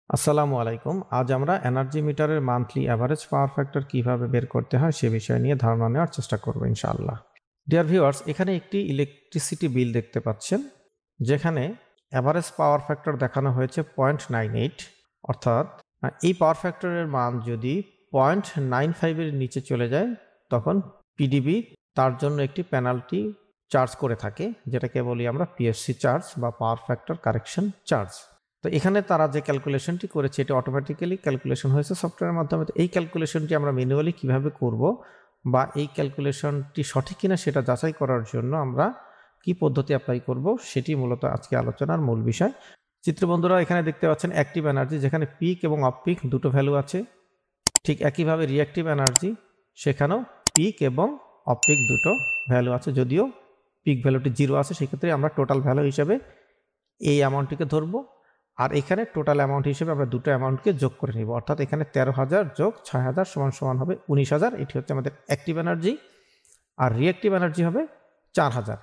আসসালামু আলাইকুম। আজ আমরা এনার্জি মিটারের মান্থলি অ্যাভারেজ পাওয়ার ফ্যাক্টর কিভাবে বের করতে হয় সে বিষয় নিয়ে ধারণা নেওয়ার চেষ্টা করব ইনশাআল্লাহ। ডিয়ার ভিউয়ার্স, এখানে একটি ইলেকট্রিসিটি বিল দেখতে পাচ্ছেন, যেখানে অ্যাভারেজ পাওয়ার ফ্যাক্টর দেখানো হয়েছে 0.98, অর্থাৎ এই পাওয়ার ফ্যাক্টরের মান যদি 0.95-এর নিচে চলে যায় তখন পিডিবি তার জন্য একটি পেনাল্টি চার্জ করে থাকে, যেটাকে বলি আমরা পিএসসি চার্জ বা পাওয়ার ফ্যাক্টর কারেকশন চার্জ। তো এখানে তারা যে ক্যালকুলেশনটি করেছে এটি অটোমেটিক্যালি ক্যালকুলেশন হয়েছে সফটওয়্যারের মাধ্যমে। তো এই ক্যালকুলেশনটি আমরা ম্যানুয়ালি কিভাবে করব বা এই ক্যালকুলেশনটি সঠিক কিনা সেটা যাচাই করার জন্য আমরা কি পদ্ধতি অ্যাপ্লাই করব সেটি মূলত আজকে আলোচনার মূল বিষয়। চিত্রবন্ধুরা এখানে দেখতে পাচ্ছেন অ্যাক্টিভ এনার্জি, যেখানে পিক এবং অফ পিক দুটো ভ্যালু আছে। ঠিক একইভাবে রিঅ্যাক্টিভ এনার্জি, সেখানেও পিক এবং অফ পিক দুটো ভ্যালু আছে, যদিও পিক ভ্যালুটি 0 আছে। সেক্ষেত্রে আমরা টোটাল ভ্যালু হিসাবে এই অ্যামাউন্টটিকে ধরবো, আর এখানে টোটাল অ্যামাউন্ট হিসেবে আমরা দুটো অ্যামাউন্টকে যোগ করে নিব, অর্থাৎ এখানে 13,000 যোগ 6,000 সমান হবে 19,000। এটি হচ্ছে আমাদের অ্যাক্টিভ এনার্জি, আর রিঅ্যাক্টিভ এনার্জি হবে 4,000।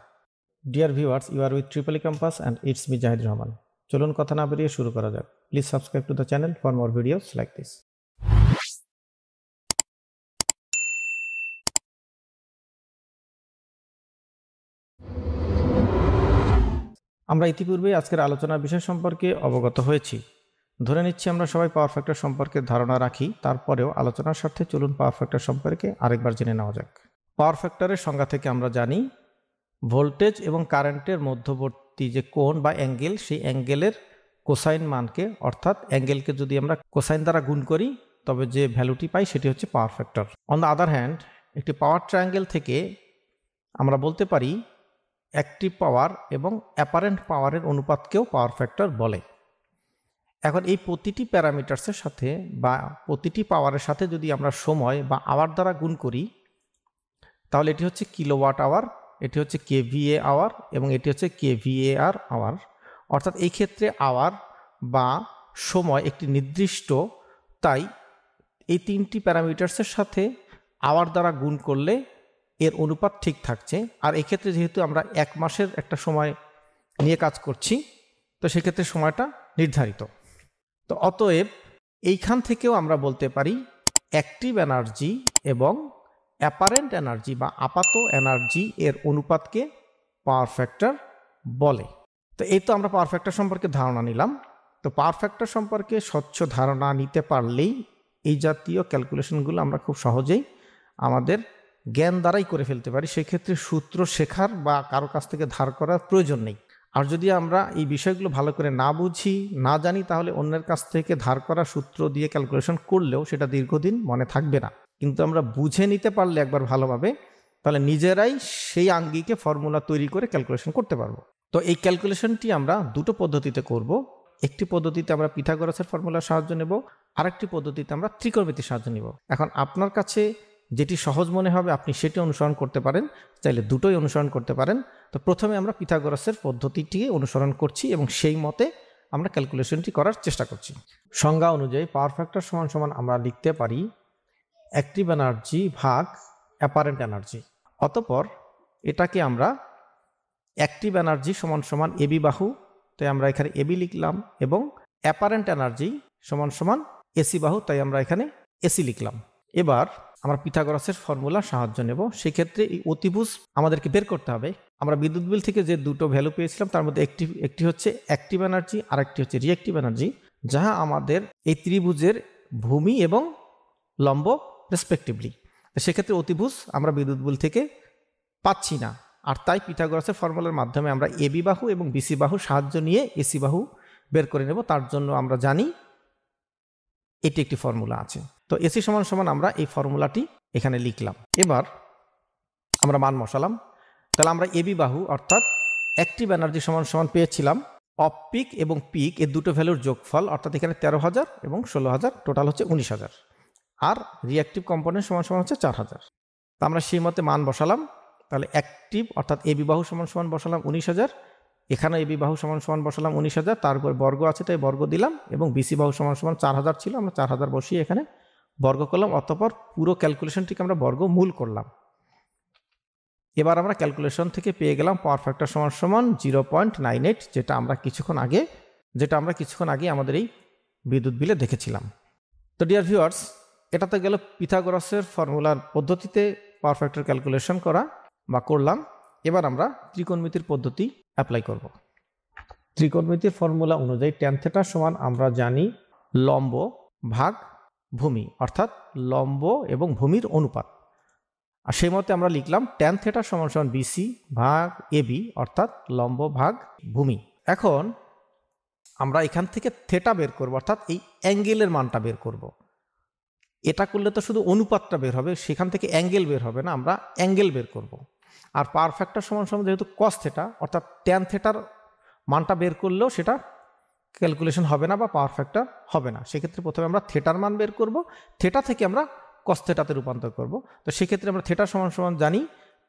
Dear viewers, you are with Triply Compass and it's me Jahid Rahman. চলুন কথা না বেরিয়ে শুরু করা যাক। Please subscribe to the channel for more videos like this. আমরা ইতিপূর্বে আজকের আলোচনার বিষয় সম্পর্কে অবগত হয়েছি। ধরে নিচ্ছি আমরা সবাই পাওয়ার ফ্যাক্টর সম্পর্কে ধারণা রাখি, তারপরেও আলোচনার স্বার্থে চলুন পাওয়ার ফ্যাক্টর সম্পর্কে আরেকবার জেনে নেওয়া যাক। পাওয়ার ফ্যাক্টরের সংজ্ঞা থেকে আমরা জানি ভোল্টেজ এবং কারেন্টের মধ্যবর্তী যে কোণ বা অ্যাঙ্গেল, সেই অ্যাঙ্গেলের কোসাইন মানকে, অর্থাৎ অ্যাঙ্গেলকে যদি আমরা কোসাইন দ্বারা গুণ করি তবে যে ভ্যালুটি পাই সেটি হচ্ছে power factor. On the other hand, একটি পাওয়ার ট্রায়াঙ্গেল থেকে আমরা বলতে পারি অ্যাক্টিভ পাওয়ার এবং অ্যাপারেন্ট পাওয়ারের অনুপাতকেও পাওয়ার ফ্যাক্টর বলে। এখন এই প্রতিটি প্যারামিটার্সের সাথে বা প্রতিটি পাওয়ারের সাথে যদি আমরা সময় বা আওয়ার দ্বারা গুণ করি তাহলে এটি হচ্ছে কিলোওয়াট আওয়ার, এটি হচ্ছে কেভিএ আওয়ার এবং এটি হচ্ছে কেভিএআর আওয়ার। অর্থাৎ এই ক্ষেত্রে আওয়ার বা সময় একটি নির্দিষ্ট, তাই এই তিনটি প্যারামিটার্সের সাথে আওয়ার দ্বারা গুণ করলে এর অনুপাত ঠিক থাকছে। আর এক্ষেত্রে যেহেতু আমরা 1 মাসের একটা সময় নিয়ে কাজ করছি, তো সেক্ষেত্রে সময়টা নির্ধারিত। তো অতএব এইখান থেকেও আমরা বলতে পারি অ্যাক্টিভ এনার্জি এবং অ্যাপারেন্ট এনার্জি বা আপাত এনার্জি এর অনুপাতকে পাওয়ার ফ্যাক্টর বলে। তো এই তো আমরা পাওয়ার ফ্যাক্টর সম্পর্কে ধারণা নিলাম। তো পাওয়ার ফ্যাক্টর সম্পর্কে স্বচ্ছ ধারণা নিতে পারলেই এই জাতীয় ক্যালকুলেশনগুলো আমরা খুব সহজেই আমাদের জ্ঞান দ্বারাই করে ফেলতে পারি। সেক্ষেত্রে সূত্র শেখার বা কারো কাছ থেকে ধার করার প্রয়োজন নেই। আর যদি আমরা এই বিষয়গুলো ভালো করে না বুঝি, না জানি, তাহলে অন্যের কাছ থেকে ধার করা সূত্র দিয়ে ক্যালকুলেশন করলেও সেটা দীর্ঘদিন মনে থাকবে না। কিন্তু আমরা বুঝে নিতে পারলে একবার ভালোভাবে, তাহলে নিজেরাই সেই আঙ্গিকে ফর্মুলা তৈরি করে ক্যালকুলেশন করতে পারবো। তো এই ক্যালকুলেশনটি আমরা দুটো পদ্ধতিতে করব। একটি পদ্ধতিতে আমরা পিথাগোরাসের ফর্মুলার সাহায্য নেব, আরেকটি পদ্ধতিতে আমরা ত্রিকোণমিতির সাহায্য নেব। এখন আপনার কাছে যেটি সহজ মনে হবে আপনি সেটি অনুসরণ করতে পারেন, চাইলে দুটোই অনুসরণ করতে পারেন। তো প্রথমে আমরা পিথাগোরাসের পদ্ধতিটি অনুসরণ করছি এবং সেই মতে আমরা ক্যালকুলেশনটি করার চেষ্টা করছি। সংজ্ঞা অনুযায়ী পাওয়ার ফ্যাক্টর সমান সমান আমরা লিখতে পারি অ্যাক্টিভ এনার্জি ভাগ অ্যাপারেন্ট এনার্জি। অতঃপর এটাকে আমরা অ্যাক্টিভ এনার্জি সমান সমান এবি বাহু, তাই আমরা এখানে এবি লিখলাম, এবং অ্যাপারেন্ট এনার্জি সমান সমান এসি বাহু, তাই আমরা এখানে এসি লিখলাম। এবার আমরা পিথাগোরাসের ফর্মুলার সাহায্য নেব। সেক্ষেত্রে এই অতিভুজ আমাদেরকে বের করতে হবে। আমরা বিদ্যুৎ বিল থেকে যে দুটো ভ্যালু পেয়েছিলাম তার মধ্যে একটি হচ্ছে অ্যাক্টিভ এনার্জি আর একটি হচ্ছে রিঅ্যাক্টিভ এনার্জি, যাহা আমাদের এই ত্রিভুজের ভূমি এবং লম্ব রেসপেক্টিভলি। সেক্ষেত্রে অতিভুজ আমরা বিদ্যুৎ বিল থেকে পাচ্ছি না, আর তাই পিথাগোরাসের ফর্মুলার মাধ্যমে আমরা এবি বাহু এবং বিসি বাহু সাহায্য নিয়ে এসি বাহু বের করে নেব। তার জন্য আমরা জানি এটি একটি ফর্মুলা আছে। তো এসি সমান সমান আমরা এই ফর্মুলাটি এখানে লিখলাম। এবার আমরা মান বসালাম। তাহলে আমরা এবি বাহু অর্থাৎ অ্যাক্টিভ এনার্জি সমান সমান পেয়েছিলাম অফ পিক এবং পিক এর দুটো ভ্যালুর যোগফল, অর্থাৎ এখানে 13,000 এবং 16,000, টোটাল হচ্ছে 19,000। আর রিঅ্যাক্টিভ কম্পোনেন্ট সমান সমান হচ্ছে 4,000। তো আমরা সেই মতে মান বসালাম। তাহলে অ্যাক্টিভ অর্থাৎ এবি বাহু সমান সমান বসালাম 19,000, এখানে এবি বাহু সমান সমান বসালাম 19,000, তারপর বর্গ আছে তাই বর্গ দিলাম, এবং বিসি বাহু সমান সমান 4,000 ছিল, আমরা 4,000 বসিয়ে এখানে বর্গ করলাম। অতঃপর পুরো ক্যালকুলেশনটিকে আমরা বর্গমূল করলাম। এবার আমরা ক্যালকুলেশন থেকে পেয়ে গেলাম পাওয়ার ফ্যাক্টর সমান সমান 0.98, যেটা আমরা কিছুক্ষণ আগে আমাদের এই বিদ্যুৎ বিলে দেখেছিলাম। তো ডিয়ার ভিউয়ার্স, এটা তো গেল পিথাগোরাসের ফর্মুলার পদ্ধতিতে পাওয়ার ফ্যাক্টর ক্যালকুলেশন করা বা করলাম। এবার আমরা ত্রিকোণমিতির পদ্ধতি অ্যাপ্লাই করব। ত্রিকোণমিতির ফর্মুলা অনুযায়ী ট্যান থিটা সমান আমরা জানি লম্ব ভাগ ভূমি, অর্থাৎ লম্ব এবং ভূমির অনুপাত। আর সেই মতে আমরা লিখলাম ট্যান থিটা সমান সমান বিসি ভাগ এবি, অর্থাৎ লম্ব ভাগ ভূমি। এখন আমরা এখান থেকে থিটা বের করব, অর্থাৎ এই অ্যাঙ্গেলের মানটা বের করব। এটা করলে তো শুধু অনুপাতটা বের হবে, সেখান থেকে অ্যাঙ্গেল বের হবে না, আমরা অ্যাঙ্গেল বের করব। আর পাওয়ার ফ্যাক্টর সমান সমান যেহেতু কস থিটা, অর্থাৎ ট্যান থিটার মানটা বের করলেও সেটা ক্যালকুলেশন হবে না বা পাওয়ার ফ্যাক্টর হবে না। সেক্ষেত্রে প্রথমে আমরা থিটার মান বের করব, থিটা থেকে আমরা কস থিটাতে রূপান্তর করব। তো সেক্ষেত্রে আমরা থিটা সমান সমান জানি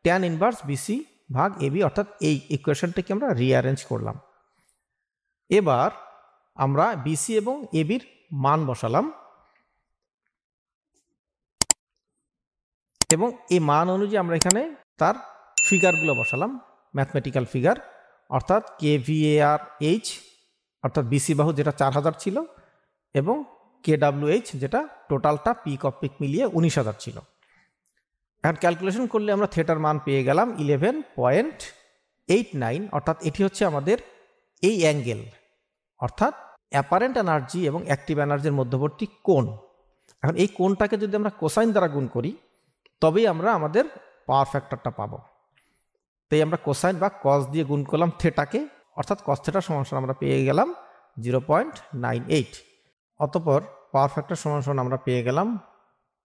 ট্যান ইনভার্স বিসি ভাগ এবি, অর্থাৎ এই ইকুয়েশনটাকে আমরা রিঅ্যারেঞ্জ করলাম। এবার আমরা বিসি এবং এবির মান বসালাম এবং এই মান অনুযায়ী আমরা এখানে তার ফিগারগুলো বসালাম, ম্যাথমেটিক্যাল ফিগার, অর্থাৎ KVAR-H, অর্থাৎ বিসি বাহু যেটা 4000 ছিল, এবং KWH যেটা টোটালটা পিক অফ পিক মিলিয়ে 19000 ছিল। এখন ক্যালকুলেশন করলে আমরা থিটার মান পেয়ে গেলাম 11.89, অর্থাৎ এটি হচ্ছে আমাদের এই অ্যাঙ্গেল, অর্থাৎ অ্যাপারেন্ট এনার্জি এবং অ্যাক্টিভ এনার্জির মধ্যবর্তী কোণ। এখন এই কোণটাকে যদি আমরা কোসাইন দ্বারা গুণ করি তবেই আমরা আমাদের পাওয়ার ফ্যাক্টরটা পাবো। তাই আমরা কোসাইন বা কস দিয়ে গুণ করলাম থিটাকে, অর্থাৎ কস থিটা সমান সমান আমরা পেয়ে গেলাম 0.98। অতঃপর পাওয়ার ফ্যাক্টর সমান সমান আমরা পেয়ে গেলাম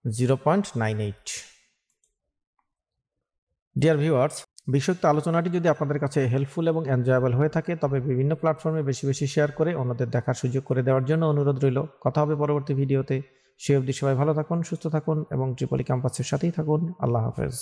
0.98। ডিয়ার ভিউয়ার্স, বিষয়িত আলোচনাটি যদি আপনাদের কাছে হেল্পফুল এবং এনজয়েবল হয়ে থাকে তবে বিভিন্ন প্ল্যাটফর্মে বেশি বেশি শেয়ার করে অন্যদের দেখার সুযোগ করে দেওয়ার জন্য অনুরোধ রইল। কথা হবে পরবর্তী ভিডিওতে। সে অবধি সবাই ভালো থাকুন, সুস্থ থাকুন এবং ট্রিপলি ক্যাম্পাসের সাথেই থাকুন। আল্লাহ হাফেজ।